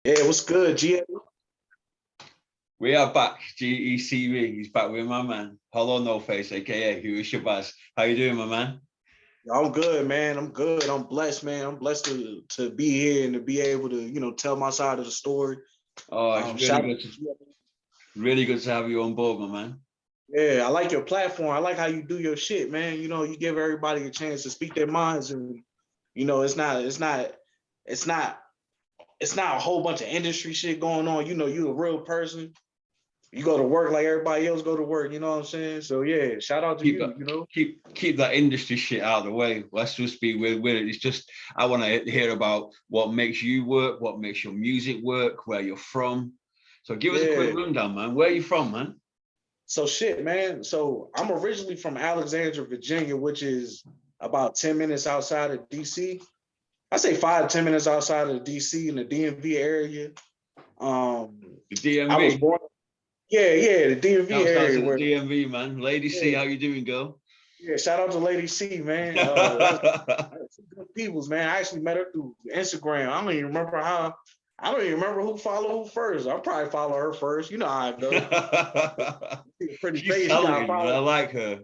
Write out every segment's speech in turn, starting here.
Yeah, what's good, G? We are back. GECV. He's back with my man. Hello, No Face, aka Huey Shabazz. How you doing, my man? I'm good, man. I'm good. I'm blessed, man. I'm blessed to be here and to be able to, tell my side of the story. Oh, it's Shout out to G. really good to have you on board, my man. Yeah, I like your platform. I like how you do your shit, man. You give everybody a chance to speak their minds, and it's not it's not a whole bunch of industry shit going on. You a real person. You go to work like everybody else go to work. You know what I'm saying? So yeah, shout out to Keep you. that keep that industry shit out of the way. Let's just be with it. It's just I want to hear about what makes you work, what makes your music work, where you're from. So give us a quick Yeah. rundown, man. Where are you from, man? So shit, man. So I'm originally from Alexandria, Virginia, which is about 10 minutes outside of DC. I say 5 to 10 minutes outside of DC in the DMV area. The I was DMV. born, yeah, the DMV Shouts out area to the where, DMV, man. Lady C, yeah, how you doing, girl? yeah. Shout out to Lady C, man. That's good peoples, man. I actually met her through Instagram. I don't even remember who followed who first. I'll probably follow her first. You know how it go. She's a pretty She's face. You gotta talented, man. I follow. like her.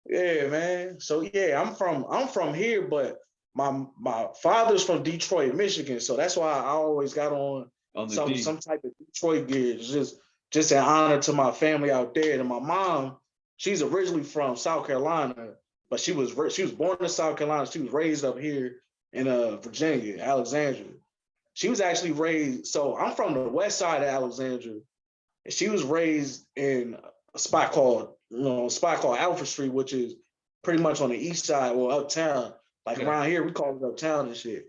Yeah, man. So yeah, I'm from here, but my father's from Detroit, Michigan. So that's why I always got on On the some D. type of Detroit gear. It's just an honor to my family out there. And my mom, she's originally from South Carolina, but she was born in South Carolina. She was raised up here in Virginia, Alexandria. She was actually raised. So I'm from the west side of Alexandria, and she was raised in a spot called Alfred Street, which is pretty much on the east side or uptown. Like Yeah. around here, we call it uptown and shit.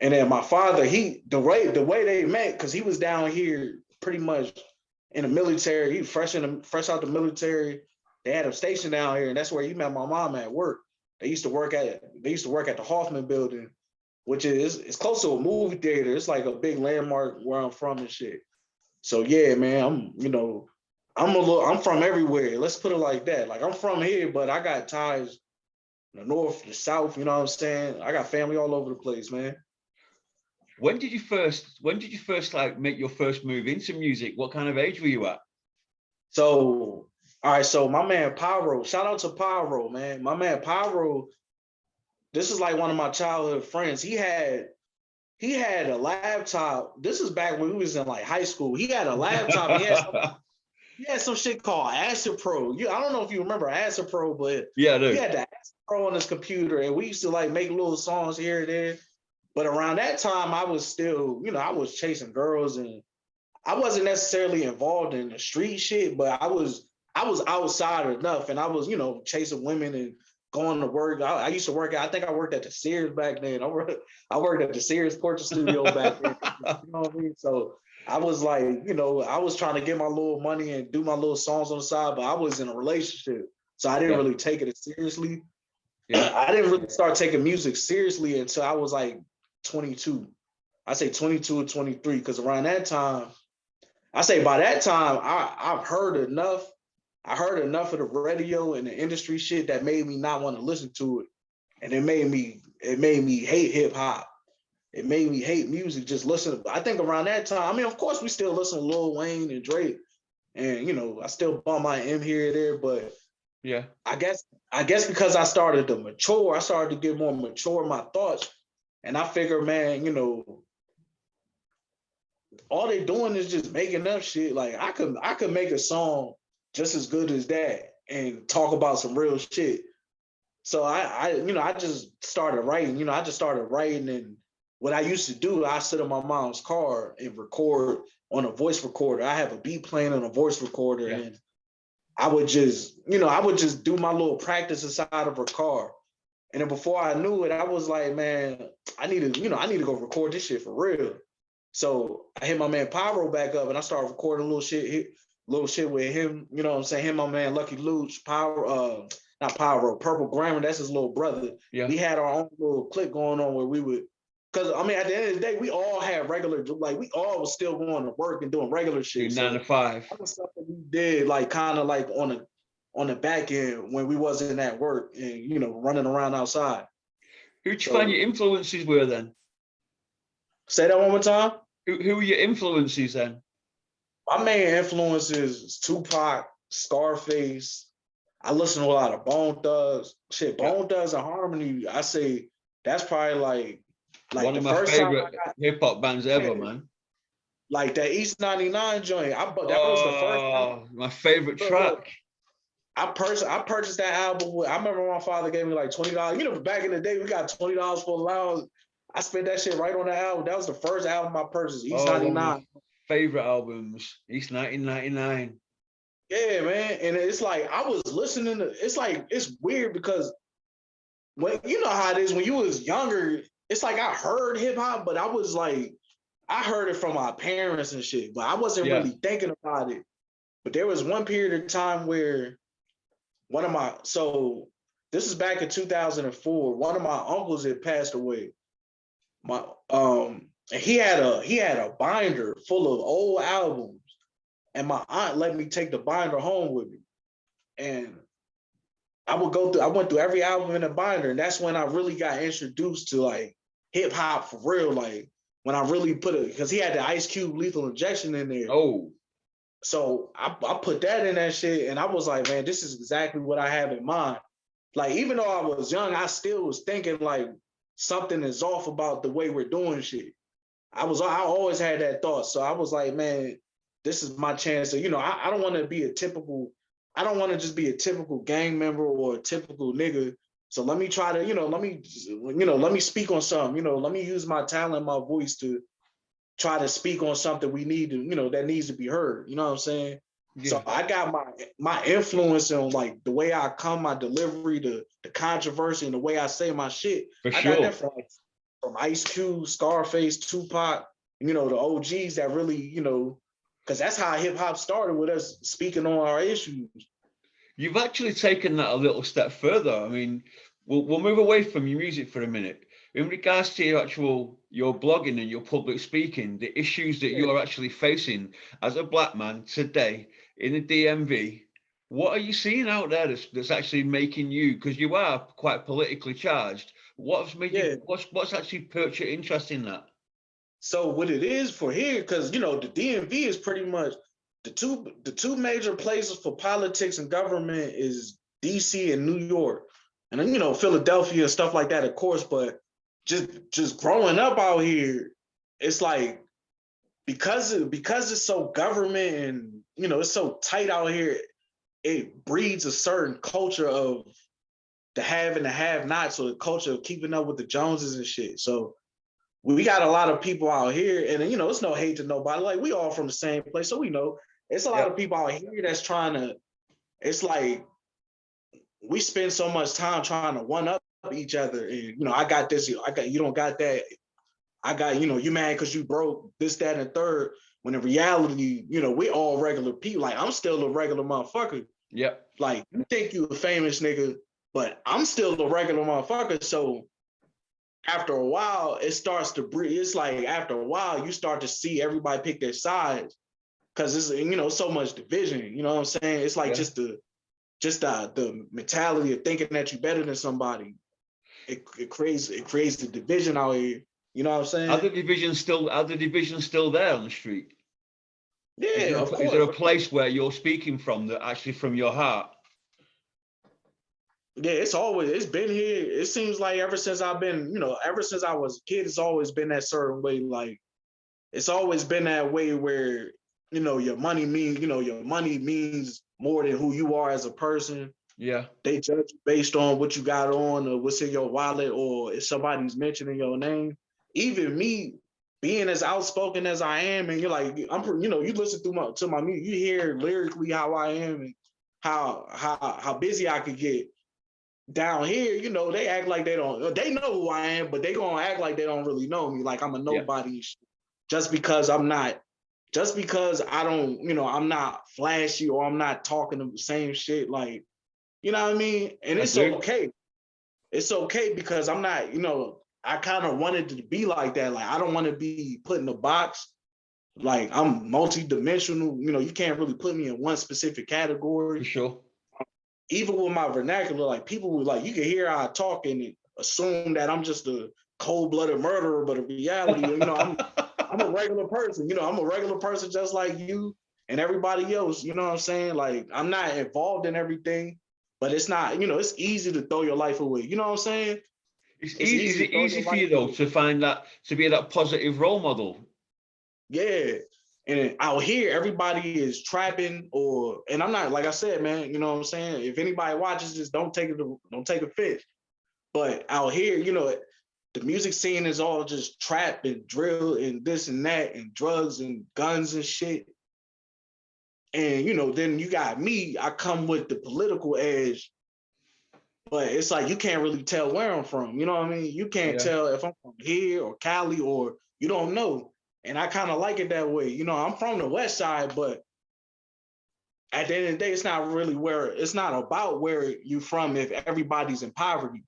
And then my father, the way they met, because he was down here pretty much in the military. He was fresh out the military. They had him stationed down here, and that's where he met my mom at work. They used to work at the Hoffman building, which is it's close to a movie theater. It's like a big landmark where I'm from and shit. So yeah, man, I'm from everywhere. Let's put it like that. Like I'm from here, but I got ties in the north, the south, you know what I'm saying? I got family all over the place, man. When did you first like make your first move into music? What kind of age were you at? So, all right, so my man Pyro, shout out to Pyro, man. My man Pyro, this is like one of my childhood friends. He had a laptop. This is back when we was in like high school. He had a laptop. He had some shit called Acid Pro. I don't know if you remember Acid Pro, but Yeah, I he do. had the Acid Pro on his computer, and we used to like make little songs here and there. But around that time, I was still, I was chasing girls, and I wasn't necessarily involved in the street shit, but I was outside enough, and I was, chasing women and going to work. I used to work. I think I worked at the Sears back then. I worked at the Sears Portrait Studio back then. You know what I mean? So I was like, I was trying to get my little money and do my little songs on the side, but I was in a relationship, so I didn't Yeah, really take it seriously. yeah. I didn't really start taking music seriously until I was like 22. I say 22 or 23, because around that time, I say by that time, I've heard enough. I heard enough of the radio and the industry shit that made me not want to listen to it, and it made me hate hip hop. It made me hate music. Just listen. I think around that time, I mean, of course, we still listen to Lil Wayne and Drake, and I still bump my M here and there, but Yeah. I guess I guess because I started to mature, I started to get more mature in my thoughts, and I figure, man, all they doing is just making up shit. Like I could make a song just as good as that and talk about some real shit. So I just started writing. I just started writing, and what I used to do, I sit in my mom's car and record on a voice recorder. I have a beat playing on a voice recorder, Yeah. and I would just do my little practice inside of her car. And then before I knew it, I was like, man, I need to go record this shit for real. So I hit my man Pyro back up, and I started recording little shit with him. You know what I'm saying? Him, my man Lucky Luch, not Pyro, Purple Grammar. That's his little brother. Yeah. We had our own little clique going on where we would, because I mean, at the end of the day, we all had regular, like we all was still going to work and doing regular Do shit. nine So to five. that was stuff that we did, like kind of like on the back end when we wasn't at work and running around outside. Who'd you find So your influences were then? say that one more time. Who are your influences then? My main influences is Tupac, Scarface. I listen to a lot of Bone Thugs. Shit, Yeah. Bone Thugs and Harmony. I say that's probably like One the of my first time I favorite got hip hop bands ever, yeah, man. like that East 99 joint. That was the first time. Oh, my favorite Look, track. I purchased that album. I remember my father gave me like $20. You know, back in the day, we got $20 for allowance. I spent that shit right on the album. That was the first album I purchased, East Oh, one of my 99. favorite albums, East 1999. Yeah, man. And it's like I was listening to it's weird because when you know how it is when you was younger, it's like I heard hip hop, but I heard it from my parents and shit, but I wasn't Yeah. really thinking about it. But there was one period of time where this is back in 2004. One of my uncles had passed away. My and he had a binder full of old albums, and my aunt let me take the binder home with me. And I went through every album in the binder, and that's when I really got introduced to like hip hop for real. Like when I really put it, because he had the Ice Cube Lethal Injection in there. Oh, So I put that in that shit, and I was like, man, this is exactly what I have in mind. Like, even though I was young, I still was thinking like something is off about the way we're doing shit. I always had that thought. So I was like, man, this is my chance to, I don't want to be I don't want to just be a typical gang member or a typical nigga. So let me try to, let me speak on something, let me use my talent, my voice to try to speak on something we need to, that needs to be heard. You know what I'm saying? yeah, So I got my influence on like the way I come, my delivery, the controversy, and the way I say my shit. for I got that sure. from Ice Cube, Scarface, Tupac, the OGs that really, because that's how hip hop started with us speaking on our issues. You've actually taken that a little step further. I mean, we'll move away from your music for a minute. In regards to your blogging and your public speaking, the issues that Yeah. you're actually facing as a black man today in the DMV, what are you seeing out there that's actually making you, because you are quite politically charged, what's made Yeah. you, what's actually perked your interest in that? So what it is for here, because the DMV is pretty much the two major places for politics and government is DC and New York. And then, Philadelphia and stuff like that, of course, but just growing up out here, it's like because it's so government and it's so tight out here, it breeds a certain culture of the have and the have not. So the culture of keeping up with the Joneses and shit. So we got a lot of people out here, and it's no hate to nobody. Like we all from the same place, so we know it's a lot Yeah, of people out here that's trying to. It's like we spend so much time trying to one up each other, and I got this, I got you don't got that. I got you mad because you broke this, that, and third. When in reality, we all regular people. Like I'm still a regular motherfucker. yeah, Like you think you a famous nigga, but I'm still a regular motherfucker. So after a while, it starts to breathe. It's like after a while, you start to see everybody pick their sides because it's so much division. You know what I'm saying? It's like yeah. just the mentality of thinking that you're better than somebody. It creates the division out here. You know what I'm Are the saying? divisions still there on the street? Yeah, of Is there course. a place where you're speaking from that actually from your heart? Yeah, it's been here. It seems like ever since ever since I was a kid, it's always been that certain way. Like it's always been that way where your money means more than who you are as a person. Yeah, They judge you based on what you got on or what's in your wallet or if somebody's mentioning your name. Even me being as outspoken as I am, and you're like, you listen to my music, you hear lyrically how I am and how busy I could get. Down here, they act like they know who I am, but they gonna act like they don't really know me, like I'm a yeah, nobody. Just because just because I don't, I'm not flashy or I'm not talking the same shit, like, you know what I mean? And I it's do. okay. It's okay because I'm not, I kind of wanted to be like that. Like, I don't want to be put in a box. Like, I'm multi-dimensional. You can't really put me in one specific category. For sure. Even with my vernacular, like people would like you can hear how I talk and assume that I'm just a cold-blooded murderer, but in reality, I'm a regular person. You know, I'm a regular person just like you and everybody else. You know what I'm saying? Like, I'm not involved in everything, but it's not, you know, it's easy to throw your life away. You know what I'm saying? It's It's easy. Is easy to it throw easy your for life you though away. to find that, to be that positive role model? Yeah. And out here, everybody is trapping, or, and I'm not, like I said, man, you know what I'm saying? If anybody watches this, don't take offense. But out here, you know, the music scene is all just trap and drill and this and that and drugs and guns and shit. And, you know, then you got me, I come with the political edge, but it's like you can't really tell where I'm from. You know what I mean? You can't Yeah. tell if I'm from here or Cali, or you don't know. And I kind of like it that way. You know, I'm from the West Side, but at the end of the day, it's not about where you're from if everybody's in poverty.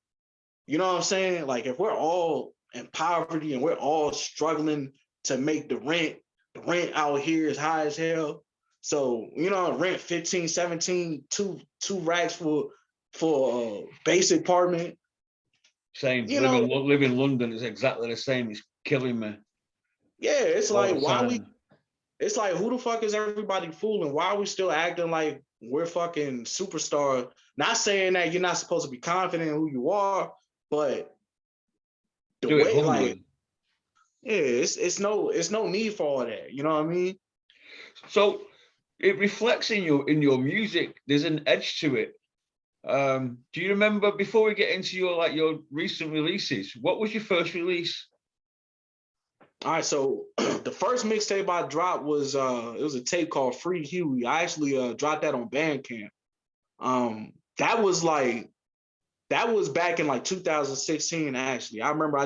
You know what I'm saying? Like, if we're all in poverty and we're all struggling to make the rent out here is high as hell. So, you know, rent 15, 17, two racks for a basic apartment. Same. You know, Live in London is exactly the same. It's killing me yeah, it's all like the time. it's like, who the fuck is everybody fooling? Why are we still acting like we're fucking superstar? Not saying that you're not supposed to be confident in who you are, but the Do it way, like, humbly. yeah, it's no need for all that. You know what I mean? So it reflects in your music. There's an edge to it. Do you remember, before we get into your recent releases, what was your first release? All right, so the first mixtape I dropped was it was a tape called Free Huey. I actually dropped that on Bandcamp. That was like, that was back in like 2016. Actually, I remember I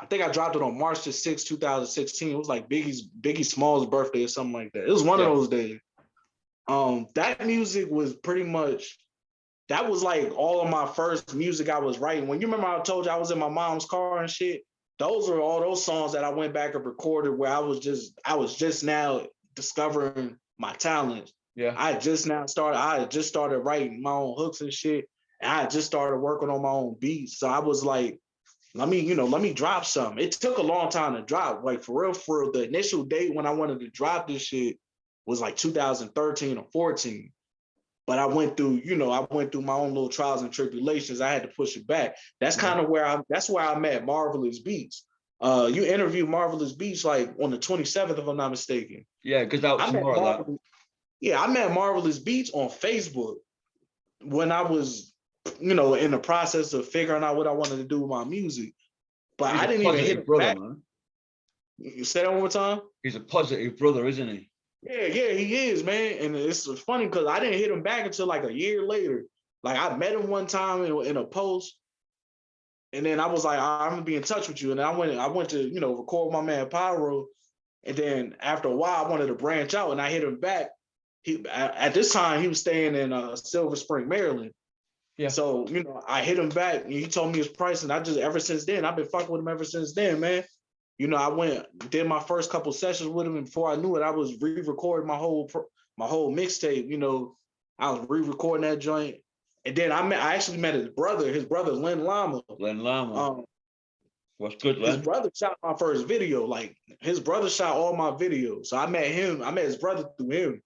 think I dropped it on March the 6th, 2016. It was like Biggie Small's birthday or something like that. It was one of Yeah. those days. That music was pretty much, that was like all of my first music I was writing. When you remember I told you I was in my mom's car and shit, those were all those songs that I went back and recorded where I was just now discovering my talent. Yeah. I had just started writing my own hooks and shit. And I had just started working on my own beats. So I was like, let me drop something. It took a long time to drop. Like, for real, the initial date when I wanted to drop this shit was like 2013 or 14. But I went through my own little trials and tribulations. I had to push it back. That's where I met Marvelous Beats. You interviewed Marvelous Beats like on the 27th, if I'm not mistaken. Yeah, because out I met tomorrow that. I met Marvelous Beats on Facebook when I was, in the process of figuring out what I wanted to do with my music. But He's I a didn't even hit positive him brother, back. man. You say that one more time? He's a positive brother, isn't he? Yeah, he is, man. And it's funny because I didn't hit him back until like a year later. Like, I met him one time in a post, and then I was like, I'm gonna be in touch with you. And I went to, record my man Pyro. And then after a while, I wanted to branch out, and I hit him back. At this time he was staying in Silver Spring, Maryland. Yeah. So, I hit him back and he told me his price, and ever since then, I've been fucking with him ever since then, man. I did my first couple sessions with him, and before I knew it, I was re-recording my whole mixtape. I was re-recording that joint, and then I actually met his brother Len Lama. Len Lama. Um, What's good, his Len? brother shot my first video. Like, his brother shot all my videos, so I met him. I met his brother through him,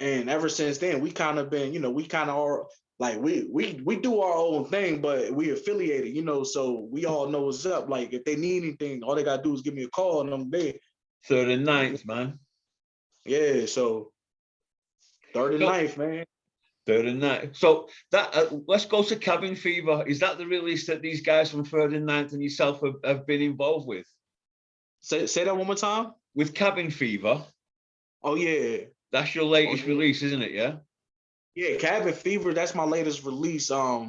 and ever since then, we kind of been, we kind of are like, we do our own thing, but we affiliated, so we all know what's up. Like, if they need anything, all they gotta do is give me a call, and I'm there. 3rd and 9th, man. Yeah, so 3rd and So 9th, man. 3rd and 9th. So that let's go to Cabin Fever. Is that the release that these guys from 3rd and 9th and yourself have been involved with? Say that one more time. With Cabin Fever. Oh yeah. That's your latest release, isn't it? Yeah. Yeah, Cabin Fever. That's my latest release. I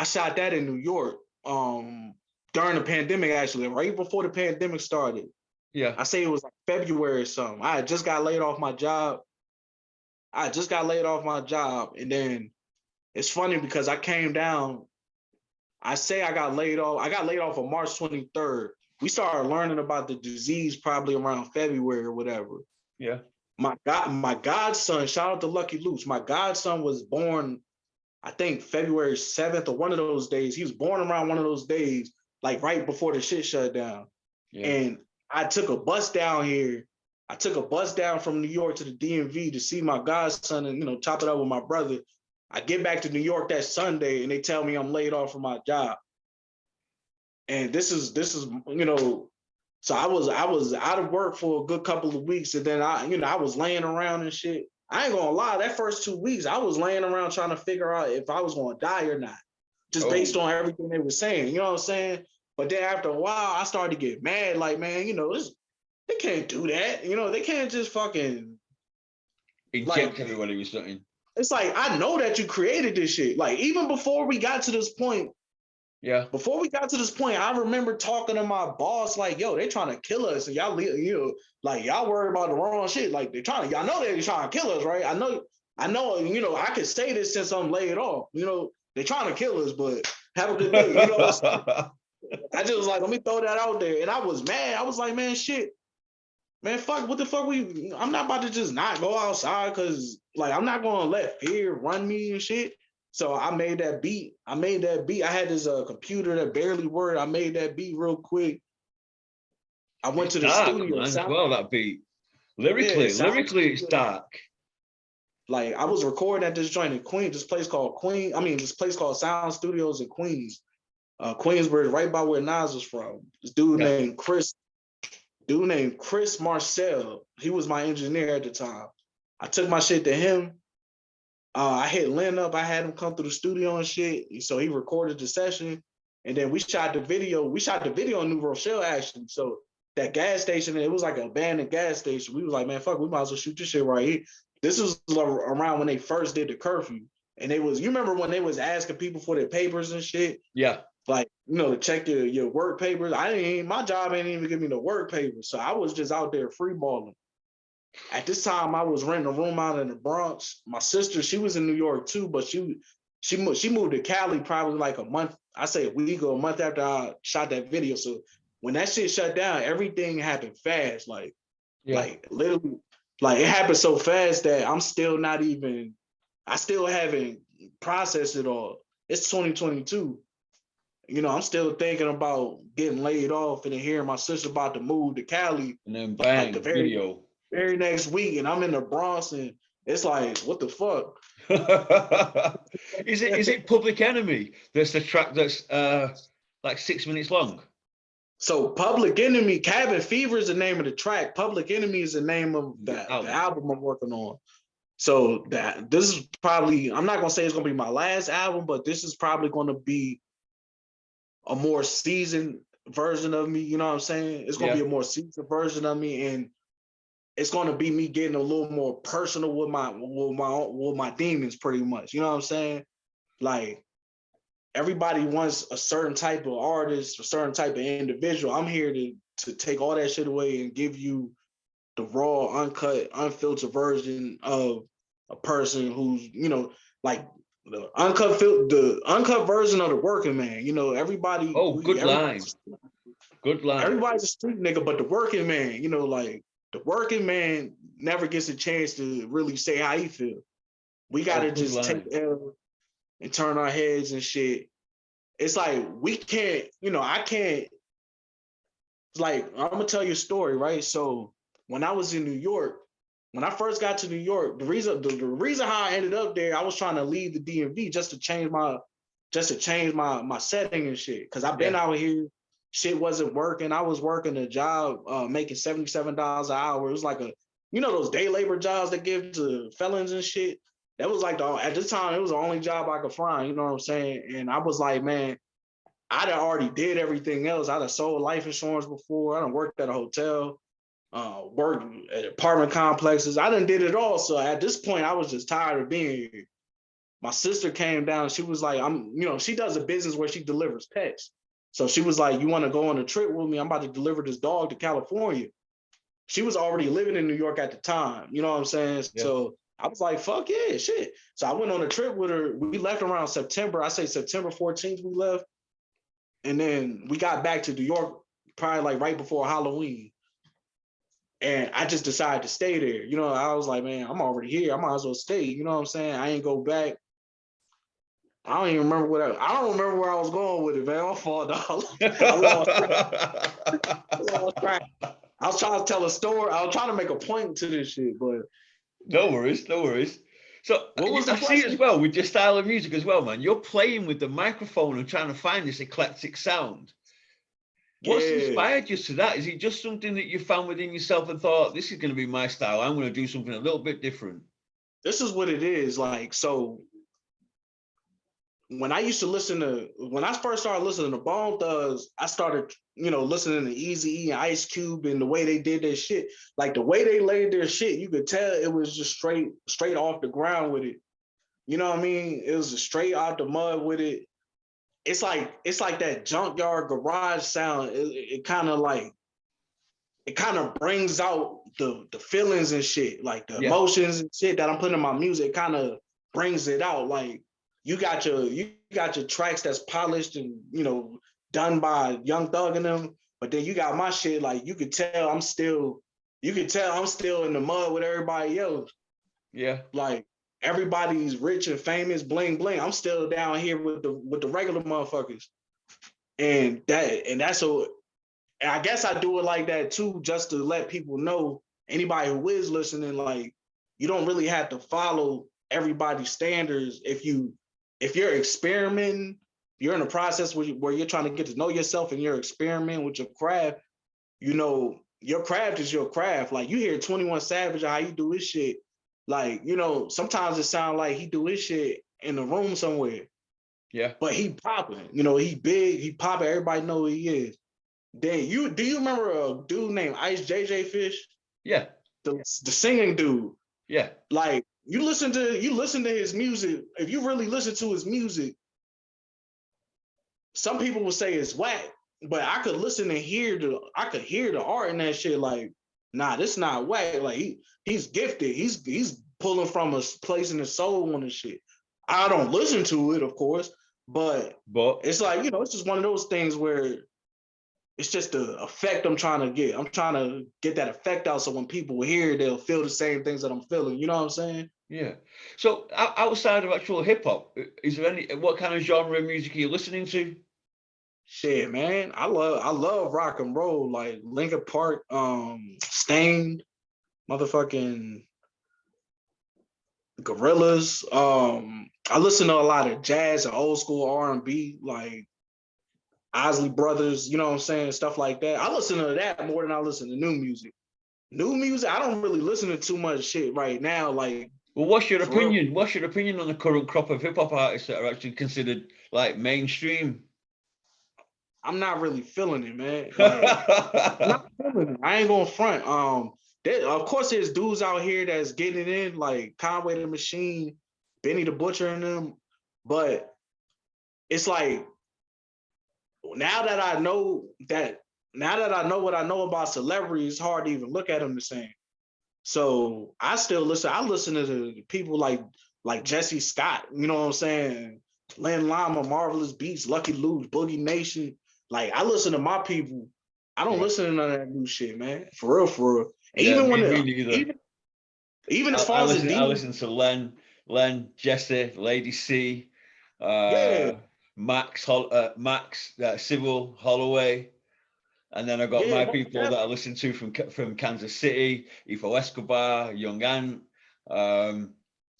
shot that in New York. During the pandemic, actually, right before the pandemic started. Yeah. I say it was like February or something. I just got laid off my job. And then it's funny because I came down. I say I got laid off. I got laid off on March 23rd. We started learning about the disease probably around February or whatever. Yeah. My godson, shout out to Lucky Luce. My godson was born, I think, February 7th or one of those days. He was born around one of those days, like right before the shit shut down. And I took a bus down here. I took a bus down from New York to the DMV to see my godson and, you know, chop it up with my brother. I get back to New York that Sunday and they tell me I'm laid off from my job. And this is, you know, so I was out of work for a good couple of weeks. And then I was laying around and shit. I ain't gonna lie, that first 2 weeks, I was laying around trying to figure out if I was gonna die or not, just based on everything they were saying. You know what I'm saying? But then after a while, I started to get mad, like, man, you know, they can't do that. You know, they can't just fucking inject everybody with something. It's like, I know that you created this shit. Like, even before we got to this point, I remember talking to my boss, like, yo, they trying to kill us. And y'all, you know, like, y'all worried about the wrong shit. Like, y'all know they're trying to kill us, right? I know, you know, I can say this since I'm laid off. You know, they're trying to kill us, but have a good day. You know what I'm saying? I just was like, let me throw that out there. And I was mad. I was like, man, shit. Man, fuck, what the fuck I'm not about to just not go outside because, like, I'm not going to let fear run me and shit. So I made that beat. I had this computer that barely worked. I made that beat real quick. I went to the studio. Man, as well, that beat. Lyrically, it's dark. Like, I was recording at this joint in Queens, this place called Sound Studios in Queens. Queensbridge, right by where Nas was from. This dude named Chris Marcel. He was my engineer at the time. I took my shit to him. I hit Lynn up. I had him come through the studio and shit. So he recorded the session. And then we shot the video. We shot the video in New Rochelle, actually. So that gas station, it was like an abandoned gas station. We was like, man, fuck, we might as well shoot this shit right here. This was around when they first did the curfew. And you remember when they was asking people for their papers and shit? Yeah. Like, you know, to check your work papers. My job ain't even give me the work papers. So I was just out there free balling. At this time, I was renting a room out in the Bronx. My sister, she was in New York too, but she moved to Cali probably like a month, I say a week or a month after I shot that video. So when that shit shut down, everything happened fast. Like literally, like it happened so fast that I still haven't processed it all. It's 2022. You know, I'm still thinking about getting laid off and then hearing my sister about to move to Cali. And then bang, like the very next week, and I'm in the Bronx, and it's like, what the fuck? Is it Public Enemy? That's the track that's like 6 minutes long. So Public Enemy, Cabin Fever is the name of the track. Public Enemy is the name of the album I'm working on. So this is probably, I'm not gonna say it's gonna be my last album, but this is probably gonna be a more seasoned version of me. You know what I'm saying? It's gonna be a more seasoned version of me, and it's going to be me getting a little more personal with my demons, pretty much. You know what I'm saying? Like, everybody wants a certain type of artist, a certain type of individual. I'm here to take all that shit away and give you the raw, uncut, unfiltered version of a person who's, you know, like the uncut version of the working man. You know, everybody. Oh, good line. Good line. Everybody's a street nigga, but the working man, you know, like, the working man never gets a chance to really say how he feel. We gotta just take L and turn our heads and shit. It's like, we can't, you know, I can't. Like, I'm gonna tell you a story, right? So when I was in New York, when I first got to New York, the reason how I ended up there, I was trying to leave the DMV just to change my setting and shit. Cause I've been out here. Shit wasn't working. I was working a job making $77 an hour. It was like those day labor jobs they give to felons and shit. That was like at this time, it was the only job I could find, you know what I'm saying? And I was like, man, I'd already did everything else. I'd have sold life insurance before. I done worked at a hotel, worked at apartment complexes. I done did it all. So at this point, I was just tired of being here. My sister came down. She was like, she does a business where she delivers pets. So she was like, you want to go on a trip with me? I'm about to deliver this dog to California. She was already living in New York at the time. You know what I'm saying? Yeah. So I was like, fuck yeah, shit. So I went on a trip with her. We left around September. I say September 14th we left. And then we got back to New York probably like right before Halloween. And I just decided to stay there. I was like, man, I'm already here. I might as well stay. You know what I'm saying? I ain't go back. I don't even remember I don't remember where I was going with it, man. My fault, dog. I lost track. I lost track. I was trying to tell a story. I was trying to make a point to this shit, but No worries, no worries. So what was the I see as question? well with your style of music as well, man. You're playing with the microphone and trying to find this eclectic sound. What's Yeah, inspired you to that? Is it just something that you found within yourself and thought, this is going to be my style? I'm going to do something a little bit different. this is what it is. Like, so when I first started listening to Bone Thugs, I started, listening to Eazy-E and Ice Cube and the way they did their shit. Like the way they laid their shit, you could tell it was just straight off the ground with it. You know what I mean? It was just straight out the mud with it. It's like that junkyard garage sound. It kind of brings out the feelings and shit, like the Yeah, emotions and shit that I'm putting in my music. It kind of brings it out. Like you got your tracks that's polished and done by Young Thug and them, but then you got my shit. Like you can tell I'm still in the mud with everybody else. yeah, Like everybody's rich and famous, bling bling. I'm still down here with the regular motherfuckers, and that's so. And I guess I do it like that too, just to let people know, anybody who is listening, like you don't really have to follow everybody's standards. If you're experimenting, you're in a process where you're trying to get to know yourself and you're experimenting with your craft. Your craft is your craft. Like you hear 21 Savage, how you do his shit. Like, sometimes it sounds like he do his shit in a room somewhere, yeah, but he popping. He big, he popping. Everybody know who he is. Then do you remember a dude named Ice JJ Fish? yeah, The singing dude. yeah, Like you listen to his music. If you really listen to his music, some people would say it's whack, but I could listen and hear the art in that shit. Like, nah, this not whack. Like he's gifted. He's pulling from a place in his soul on this shit. I don't listen to it, of course, but but it's like, it's just one of those things where it's just the effect I'm trying to get. I'm trying to get that effect out so when people hear it, they'll feel the same things that I'm feeling. You know what I'm saying? yeah. So outside of actual hip hop, is there what kind of genre of music are you listening to? Shit, man. I love rock and roll, like Linkin Park, Stained, motherfucking Gorillas. I listen to a lot of jazz and old school R&B, like Isley Brothers, you know what I'm saying? Stuff like that. I listen to that more than I listen to new music. New music, I don't really listen to too much shit right now, like Well, what's your for real. opinion? What's your opinion on the current crop of hip hop artists that are actually considered like mainstream? I'm not really feeling it, man. Like I'm not feeling it. I ain't gonna front. Of course, there's dudes out here that's getting it in, like Conway the Machine, Benny the Butcher, and them. But it's like now that I know that, now that I know what I know about celebrities, it's hard to even look at them the same. So I still listen. I listen to the people like Jesse Scott. You know what I'm saying? Len Lama, Marvelous Beats, Lucky Luke, Boogie Nation. Like I listen to my people. I don't Yeah, listen to none of that new shit, man. For real, for real. And yeah, even when me it, neither. even as far as the I demon, listen to Len, Jesse, Lady C, yeah, uh, Max, Civil, Holloway, and then I got yeah, my most people that I definitely. listen to from Kansas City, Ifo Escobar, Young Ant, um,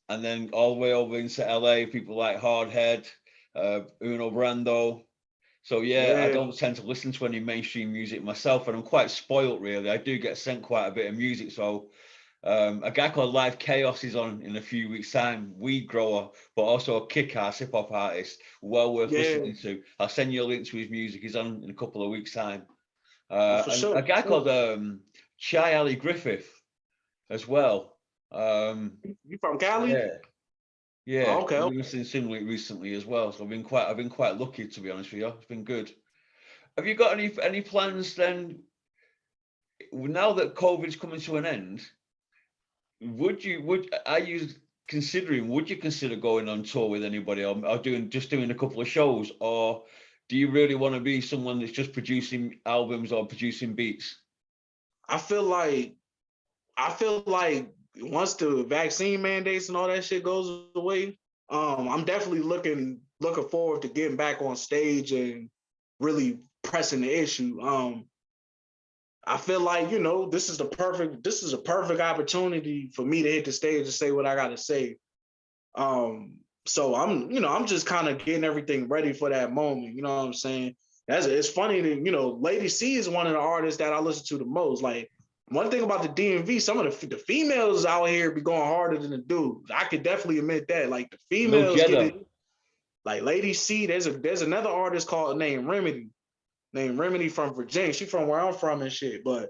and then all the way over into LA, people like Hardhead, Uno Brando. So yeah, I Yeah, don't tend to listen to any mainstream music myself, and I'm quite spoilt really. I do get sent quite a bit of music, so a guy called Live Chaos is on in a few weeks' time. Weed grower, but also a kick-ass hip hop artist, well worth yeah. listening to. I'll send you a link to his music. He's on in a couple of weeks' time. Oh, for And sure, a for guy sure. called Chai Ali Griffith as well. You from Cali? Yeah, yeah. Oh, okay, I've been okay. listening to him recently as well, so I've been quite lucky to be honest with you. It's been good. Have you got any plans then? Now that COVID's coming to an end, would you consider going on tour with anybody, or doing a couple of shows, or do you really want to be someone that's just producing albums or producing beats? I feel like I feel like once the vaccine mandates and all that shit goes away, I'm definitely looking forward to getting back on stage and really pressing the issue. I feel like, this is a perfect opportunity for me to hit the stage and say what I gotta say. So I'm just kind of getting everything ready for that moment. You know what I'm saying? It's funny that, Lady C is one of the artists that I listen to the most. Like, one thing about the DMV, some of the females out here be going harder than the dudes. I could definitely admit that. Like, the No females get Jedi. it. Like Lady C, there's another artist called named Remedy from Virginia. She from where I'm from and shit. But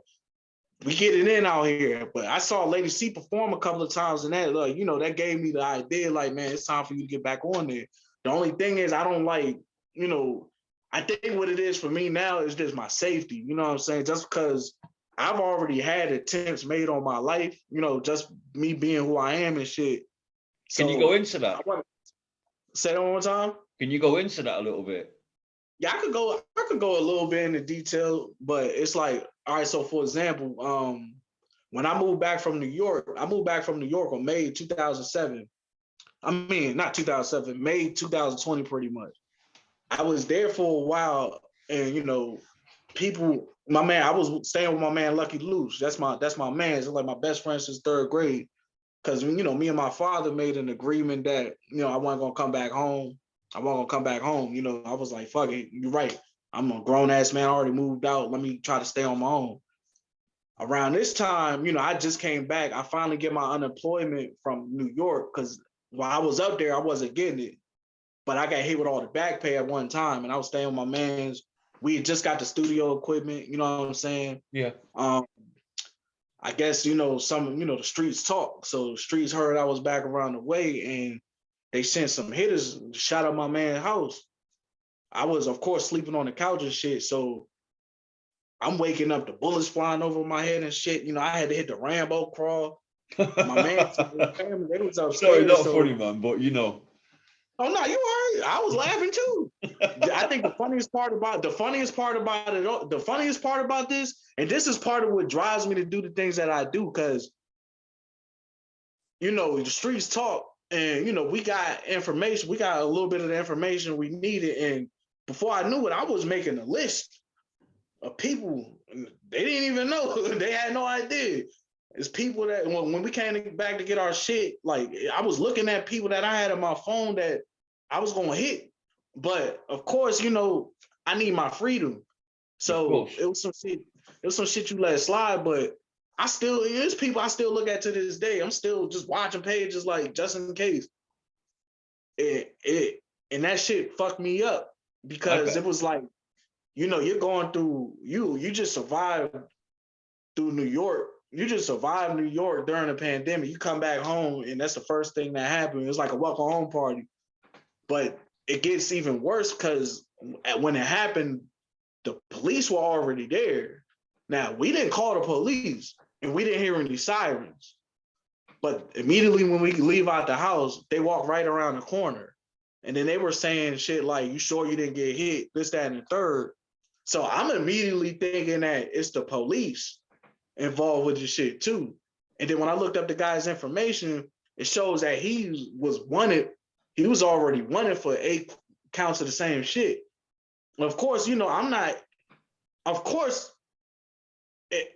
we get it in out here. But I saw Lady C perform a couple of times, and that, like, that gave me the idea, like, man, it's time for you to get back on there. The only thing is, I don't like, I think what it is for me now is just my safety. You know what I'm saying? Just because I've already had attempts made on my life, just me being who I am and shit. Can you go So into that? I want to say that one more time. Can you go into that a little bit? Yeah, I could go a little bit into detail, but it's like, all right, so for example, when I moved back from New York, on May 2007. I mean, not 2007, May 2020, pretty much. I was there for a while, and I was staying with my man Lucky Luce. That's my man. It's like my best friend since third grade. Because me and my father made an agreement that I wasn't gonna come back home. I wasn't gonna come back home. I was like, fuck it, you're right. I'm a grown ass man. I already moved out. Let me try to stay on my own. Around this time, I just came back. I finally get my unemployment from New York because while I was up there, I wasn't getting it. But I got hit with all the back pay at one time, and I was staying with my mans. We had just got the studio equipment. You know what I'm saying? Yeah. I guess the streets talk. So the streets heard I was back around the way, and they sent some hitters, shot up my man's house. I was, of course, sleeping on the couch and shit. So I'm waking up, the bullets flying over my head and shit. I had to hit the Rambo crawl. My man, family, they was Sorry, upstairs. not So, funny, man, but oh no, you were. I was laughing too. I think the funniest part about this, and this is part of what drives me to do the things that I do, because the streets talk, and we got information. We got a little bit of the information we needed, and before I knew it, I was making a list of people. They didn't even know. They had no idea. It's people that when we came back to get our shit, like, I was looking at people that I had on my phone that I was gonna hit, but of course, I need my freedom. of So course. it was some shit. It was some shit you let slide, but there's people I still look at to this day. I'm still just watching pages like just in case. It and that shit fucked me up because it was like, you're going through you just survived through New York. You just survived New York during the pandemic. You come back home, and that's the first thing that happened. It's like a welcome home party. But it gets even worse because when it happened, the police were already there. Now, we didn't call the police, and we didn't hear any sirens. But immediately when we leave out the house, they walk right around the corner. And then they were saying shit like, you sure you didn't get hit? This, that, and the third. So I'm immediately thinking that it's the police involved with the shit too. And then when I looked up the guy's information, it shows that he was wanted. He was already wanted for 8 counts of the same shit. Of course, I'm not. Of course,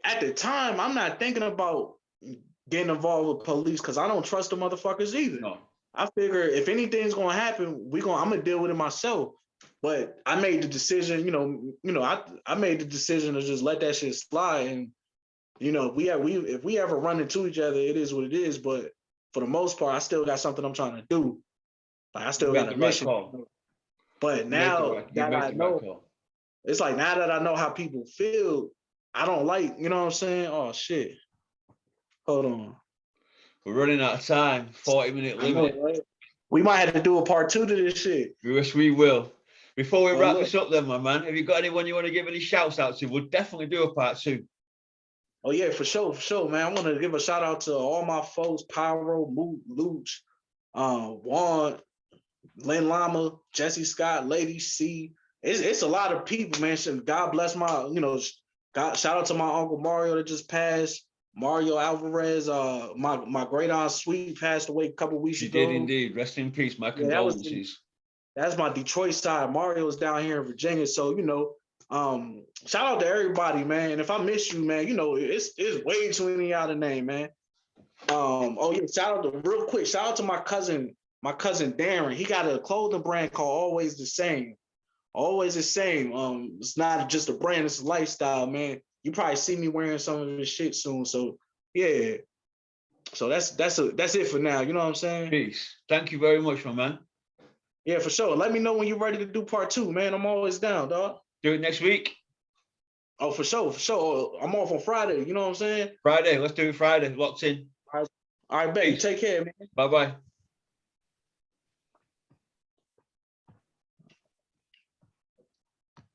at the time, I'm not thinking about getting involved with police because I don't trust the motherfuckers either. No. I figure if anything's gonna happen, I'm gonna deal with it myself. But I made the decision, I made the decision to just let that shit slide. And if we ever run into each other, it is what it is. But for the most part, I still got something I'm trying to do. Like, I still got a mission. But now that I know, it's like, now that I know how people feel, I don't like, you know what I'm saying? Oh shit. Hold on. We're running out of time. 40-minute limit. Know, right? We might have to do a part 2 to this shit. Yes, we will. Before we wrap this up then, my man, have you got anyone you want to give any shouts out to? We'll definitely do a part 2. Oh yeah, for sure, man. I want to give a shout out to all my folks: Pyro, Moot, Luch, Juan, Lynn Lama, Jesse Scott, Lady C. It's a lot of people, man. God bless my, God, shout out to my Uncle Mario that just passed. Mario Alvarez, my great aunt Sweet passed away a couple weeks She ago. did indeed. Rest in peace. My condolences. That's my Detroit side. Mario's down here in Virginia, so shout out to everybody, man. If I miss you, man, it's way too many out of name, man. Oh yeah, shout out to my cousin Darren. He got a clothing brand called Always the Same. Always the Same. It's not just a brand, it's a lifestyle, man. You probably see me wearing some of this shit soon. So yeah. So that's it for now. You know what I'm saying? Peace. Thank you very much, my man. Yeah, for sure. Let me know when you're ready to do part 2, man. I'm always down, dog. Do it next week. Oh, for sure. I'm off on Friday. You know what I'm saying? Friday. Let's do it Friday. Locked in. All right, baby. Take care, man. Bye-bye.